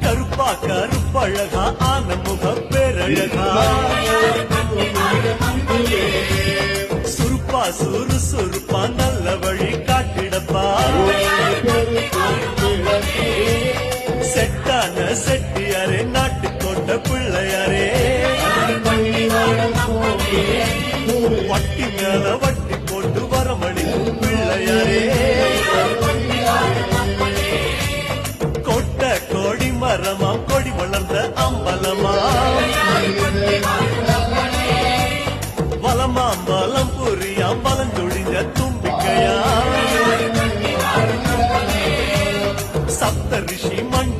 கருப்பா கருப்பழகா ஆன முக பேரழகா சுருப்பா சுறுசுறுப்பா நல்ல வழி காட்டிடப்பா செட்டான செட்டியாரே நாட்டுக்கொண்ட பிள்ளையாரே வட்டி மேல வட்டி போட்டு வரமணிக்கும் பிள்ளையாரே கொட்ட கோடி மரமா கொடி வளர்ந்த அம்பலமா வலமாம் பலம் புரியாம் பலம் தொழிஞ்ச தும்பிக்கையா சப்த ரிஷி மண்